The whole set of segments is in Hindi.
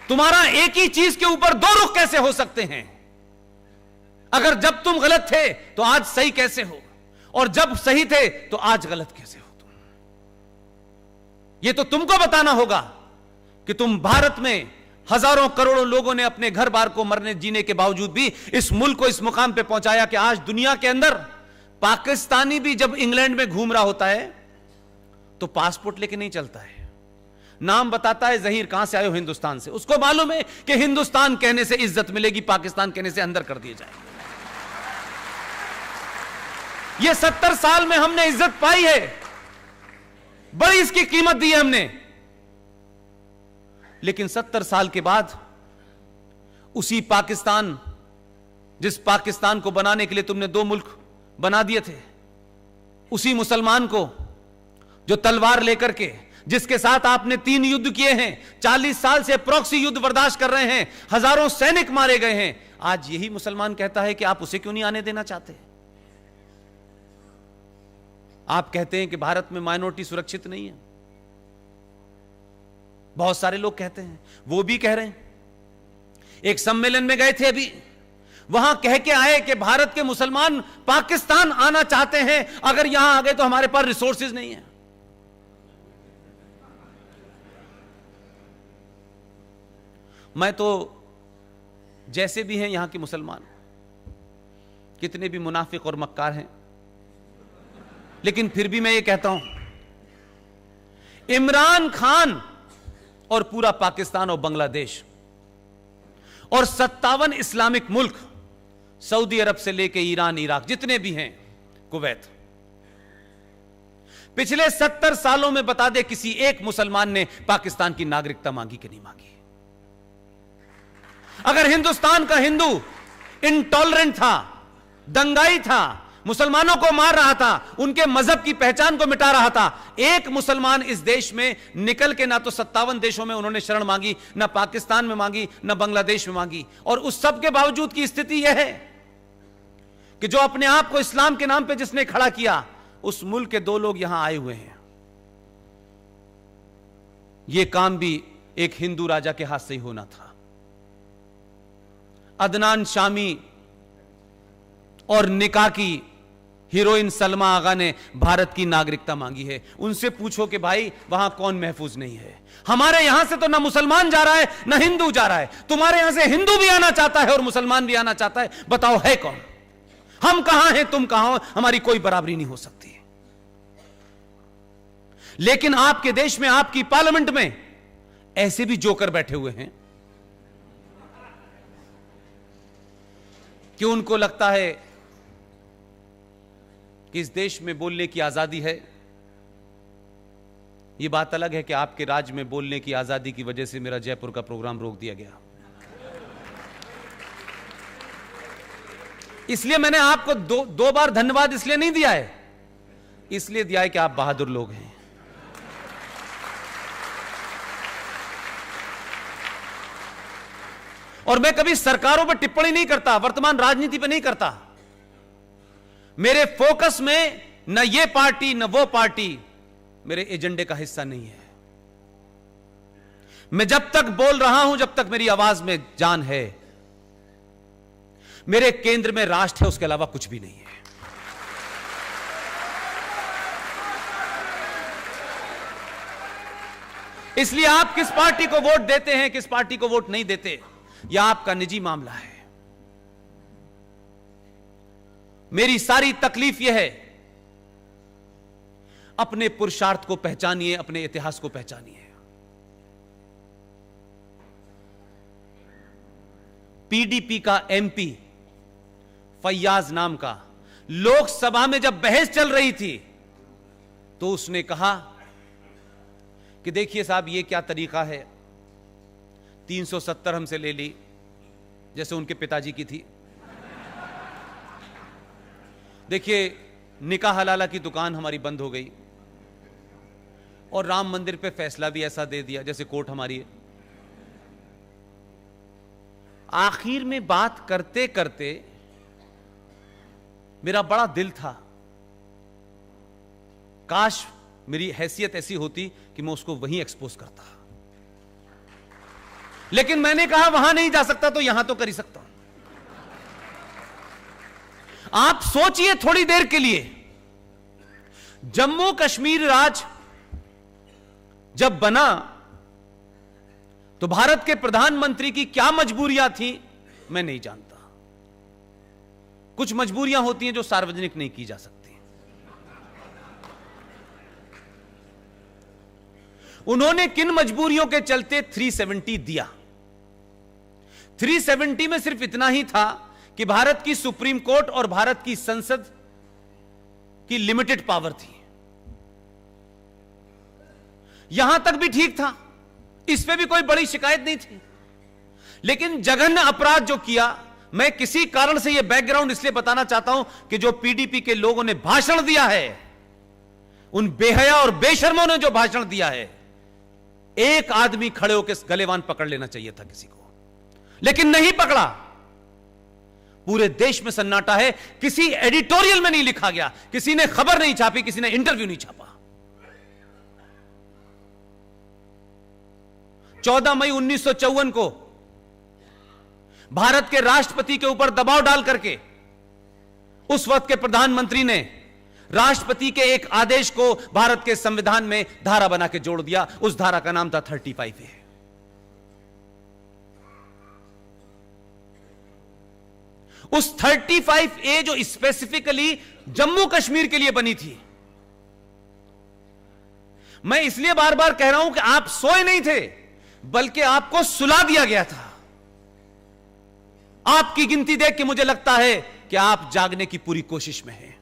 तुम्हारा एक ही चीज के ऊपर दो रुख कैसे हो सकते हैं? अगर जब तुम गलत थे तो आज सही कैसे हो, और जब सही थे तो आज गलत कैसे हो तुम? यह तो तुमको बताना होगा कि तुम भारत में हजारों करोड़ों लोगों ने अपने घर बार को मरने जीने के बावजूद भी इस मुल्क को इस मुकाम पे पहुंचाया कि आज दुनिया के अंदर पाकिस्तानी भी जब इंग्लैंड में घूम रहा होता है तो पासपोर्ट लेके नहीं चलता है, नाम बताता है जहीर कहां से आए हो, हिंदुस्तान से। उसको मालूम है कि हिंदुस्तान कहने से इज्जत मिलेगी, पाकिस्तान कहने से अंदर कर दिए जाएंगे। ये 70 साल में हमने इज्जत पाई है, बड़ी इसकी कीमत दी है हमने। लेकिन 70 साल के बाद उसी पाकिस्तान, जिस पाकिस्तान को बनाने के लिए तुमने 2 मुल्क बना दिए थे, उसी मुसलमान को जो तलवार लेकर के, जिसके साथ आपने 3 युद्ध किए हैं, 40 साल से प्रॉक्सी युद्ध बर्दाश्त कर रहे हैं, हजारों सैनिक मारे गए हैं, आज यही मुसलमान कहता है कि आप उसे क्यों नहीं आने देना चाहते? आप कहते हैं कि भारत में माइनॉरिटी सुरक्षित नहीं है, बहुत सारे लोग कहते हैं, वो भी कह रहे हैं। एक सम्मेलन में गए थे अभी, वहां कह के आए कि भारत के मुसलमान पाकिस्तान आना चाहते हैं, अगर यहां आ गए तो हमारे पास रिसोर्सेज नहीं है। मैं तो जैसे भी हैं यहां के मुसलमान, कितने भी मुनाफिक और मक्कार हैं, लेकिन फिर भी मैं ये कहता हूं, इमरान खान और पूरा पाकिस्तान और बांग्लादेश और 57 इस्लामिक मुल्क, सऊदी अरब से लेके ईरान, इराक, जितने भी हैं, कुवैत, पिछले 70 सालों में बता दे किसी एक मुसलमान ने पाकिस्तान की नागरिकता मांगी कि नहीं मांगी? अगर हिंदुस्तान का हिंदू इंटॉलरेंट था, दंगाई था, मुसलमानों को मार रहा था, उनके मजहब की पहचान को मिटा रहा था, एक मुसलमान इस देश में निकल के ना तो 57 देशों में उन्होंने शरण मांगी, ना पाकिस्तान में मांगी, ना बांग्लादेश में मांगी, और उस सब के बावजूद की स्थिति यह है कि जो अपने आप को इस्लाम के नाम पे जिसने खड़ा किया, उस मुल्क के 2 लोग यहां आए हुए हैं। यह काम भी एक हिंदू राजा के हाथ से ही होना था। अदनान शामी और निकाह की हीरोइन सलमा आगा ने भारत की नागरिकता मांगी है। उनसे पूछो कि भाई वहां कौन महफूज नहीं है? हमारे यहां से तो ना मुसलमान जा रहा है ना हिंदू जा रहा है, तुम्हारे यहां से हिंदू भी आना चाहता है और मुसलमान भी आना चाहता है, बताओ है कौन? हम कहां हैं, तुम कहां हो? हमारी कोई बराबरी नहीं हो सकती। लेकिन आपके देश में, आपकी पार्लियामेंट में ऐसे भी जोकर बैठे हुए हैं कि उनको लगता है कि इस देश में बोलने की आजादी है। यह बात अलग है कि आपके राज्य में बोलने की आजादी की वजह से मेरा जयपुर का प्रोग्राम रोक दिया गया। इसलिए मैंने आपको दो बार धन्यवाद इसलिए नहीं दिया है, इसलिए दिया है कि आप बहादुर लोग हैं। और मैं कभी सरकारों पर टिप्पणी नहीं करता, वर्तमान राजनीति पर नहीं करता। मेरे फोकस में न ये पार्टी न वो पार्टी मेरे एजेंडे का हिस्सा नहीं है। मैं जब तक बोल रहा हूं, जब तक मेरी आवाज में जान है, मेरे केंद्र में राष्ट्र है, उसके अलावा कुछ भी नहीं है। इसलिए आप किस पार्टी को वोट देते हैं, किस पार्टी को वोट नहीं देते, यह आपका निजी मामला है। मेरी सारी तकलीफ यह है, अपने पुरुषार्थ को पहचानिए, अपने इतिहास को पहचानिए। पीडीपी का एमपी फैयाज नाम का, लोकसभा में जब बहस चल रही थी तो उसने कहा कि देखिए साहब, ये क्या तरीका है, 370 हमसे ले ली जैसे उनके पिताजी की थी। देखिए, निकाह हलाला की दुकान हमारी बंद हो गई और राम मंदिर पे फैसला भी ऐसा दे दिया जैसे कोर्ट हमारी है। आखिर में बात करते करते मेरा बड़ा दिल था, काश मेरी हैसियत ऐसी होती कि मैं उसको वहीं एक्सपोज करता। लेकिन मैंने कहा वहां नहीं जा सकता तो यहां तो कर ही सकता हूं। आप सोचिए थोड़ी देर के लिए, जम्मू कश्मीर राज्य जब बना तो भारत के प्रधानमंत्री की क्या मजबूरियां थी मैं नहीं जानता। कुछ मजबूरियां होती हैं जो सार्वजनिक नहीं की जा सकती। उन्होंने किन मजबूरियों के चलते 370 दिया? 370 में सिर्फ इतना ही था कि भारत की सुप्रीम कोर्ट और भारत की संसद की लिमिटेड पावर थी। यहां तक भी ठीक था, इस पे भी कोई बड़ी शिकायत नहीं थी। लेकिन जघन्य अपराध जो किया, मैं किसी कारण से यह बैकग्राउंड इसलिए बताना चाहता हूं कि जो पीडीपी के लोगों ने भाषण दिया है, उन बेहया और बेशर्मों ने जो भाषण दिया है, एक आदमी खड़े होकर गलेवान पकड़ लेना चाहिए था किसी को, लेकिन नहीं पकड़ा। पूरे देश में सन्नाटा है, किसी एडिटोरियल में नहीं लिखा गया, किसी ने खबर नहीं छापी, किसी ने इंटरव्यू नहीं छापा। 14 मई 1954 को भारत के राष्ट्रपति के ऊपर दबाव डाल करके उस वक्त के प्रधानमंत्री ने राष्ट्रपति के एक आदेश को भारत के संविधान में धारा बना के जोड़ दिया। उस धारा का नाम था 35A। उस 35A जो स्पेसिफिकली जम्मू कश्मीर के लिए बनी थी। मैं इसलिए बार बार कह रहा हूं कि आप सोए नहीं थे, बल्कि आपको सुला दिया गया था। आपकी गिनती देख के मुझे लगता है कि आप जागने की पूरी कोशिश में हैं।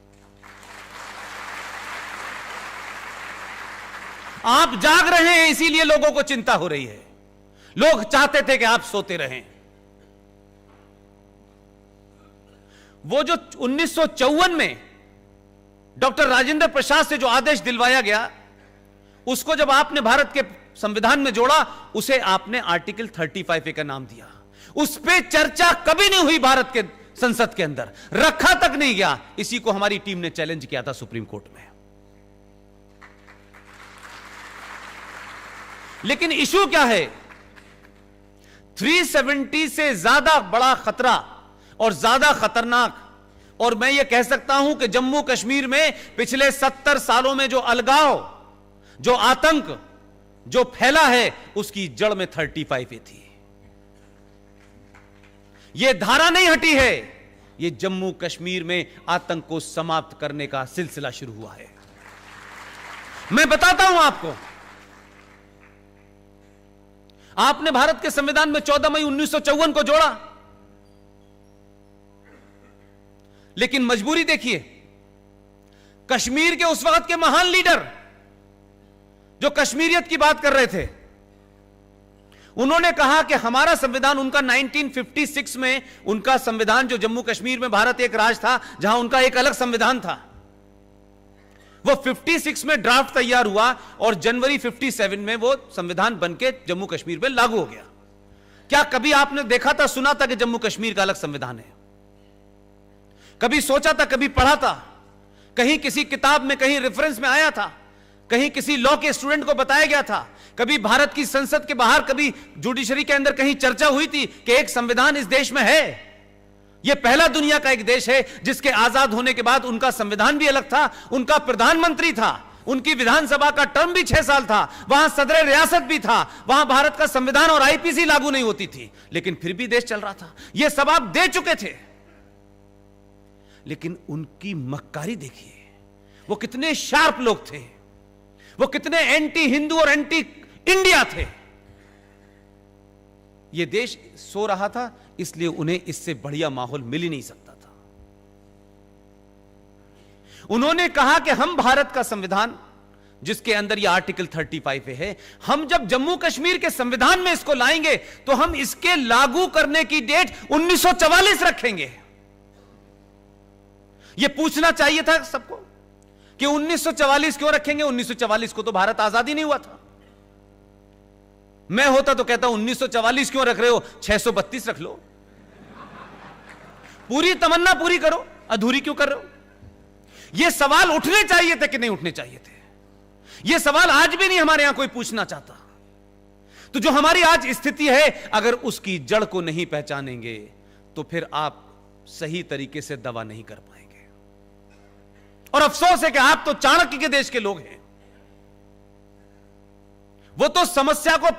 आप जाग रहे हैं, इसीलिए लोगों को चिंता हो रही है। लोग चाहते थे कि आप सोते रहें। वो जो 1954 में डॉक्टर राजेंद्र प्रसाद से जो आदेश दिलवाया गया, उसको जब आपने भारत के संविधान में जोड़ा, उसे आपने आर्टिकल 35A का नाम दिया। उस पे चर्चा कभी नहीं हुई भारत के संसद के अंदर, रखा तक नहीं गया। इसी को हमारी टीम ने चैलेंज किया था सुप्रीम कोर्ट में। लेकिन इशू क्या है? 370 से ज्यादा बड़ा खतरा और ज्यादा खतरनाक, और मैं यह कह सकता हूं कि जम्मू कश्मीर में पिछले 70 सालों में जो अलगाव, जो आतंक जो फैला है, उसकी जड़ में 35A थी। यह धारा नहीं हटी है, यह जम्मू कश्मीर में आतंक को समाप्त करने का सिलसिला शुरू हुआ है। मैं बताता हूं आपको, आपने भारत के संविधान में 14 मई 1954 को जोड़ा, लेकिन मजबूरी देखिए। कश्मीर के उस वक्त के महान लीडर जो कश्मीरियत की बात कर रहे थे, उन्होंने कहा कि हमारा संविधान, उनका 1956 में उनका संविधान, जो जम्मू कश्मीर में भारत एक राज्य था जहां उनका एक अलग संविधान था, वो 56 में ड्राफ्ट तैयार हुआ और जनवरी 57 में वो संविधान बनके जम्मू कश्मीर में लागू हो गया। क्या कभी आपने देखा था, सुना था कि जम्मू कश्मीर का अलग संविधान है? कभी सोचा था, कभी पढ़ा था, कहीं किसी किताब में, कहीं रेफरेंस में आया था, कहीं किसी लॉ के स्टूडेंट को बताया गया था, कभी भारत की संसद के बाहर, कभी जुडिशरी के अंदर कहीं चर्चा हुई थी कि एक संविधान इस देश में है? यह पहला दुनिया का एक देश है जिसके आजाद होने के बाद उनका संविधान भी अलग था, उनका प्रधानमंत्री था, उनकी विधानसभा का टर्म भी 6 साल था, वहां सदर रियासत भी था, वहां भारत का संविधान और आईपीसी लागू नहीं होती थी, लेकिन फिर भी देश चल रहा था। यह सब आप दे चुके थे। लेकिन उनकी मक्कारी देखिए, वो कितने शार्प लोग थे, वो कितने एंटी हिंदू और एंटी इंडिया थे। ये देश सो रहा था, इसलिए उन्हें इससे बढ़िया माहौल मिल ही नहीं सकता था। उन्होंने कहा कि हम भारत का संविधान, जिसके अंदर यह आर्टिकल 35A है, हम जब जम्मू कश्मीर के संविधान में इसको लाएंगे तो हम इसके लागू करने की डेट 1944 रखेंगे। यह पूछना चाहिए था सबको कि 1944 क्यों रखेंगे? 1944 को तो भारत आजादी नहीं हुआ था। मैं होता तो कहता 1944 क्यों रख रहे हो, 632 रख लो। पूरी तमन्ना पूरी करो, अधूरी क्यों कर रहे हो? यह सवाल उठने चाहिए थे कि नहीं उठने चाहिए थे? यह सवाल आज भी नहीं हमारे यहां कोई पूछना चाहता। तो जो हमारी आज स्थिति है, अगर उसकी जड़ को नहीं पहचानेंगे तो फिर आप सही तरीके से दवा नहीं कर पाएंगे। और अफसोस है कि आप तो चाणक्य के देश के लोग हैं। वो तो समस्या को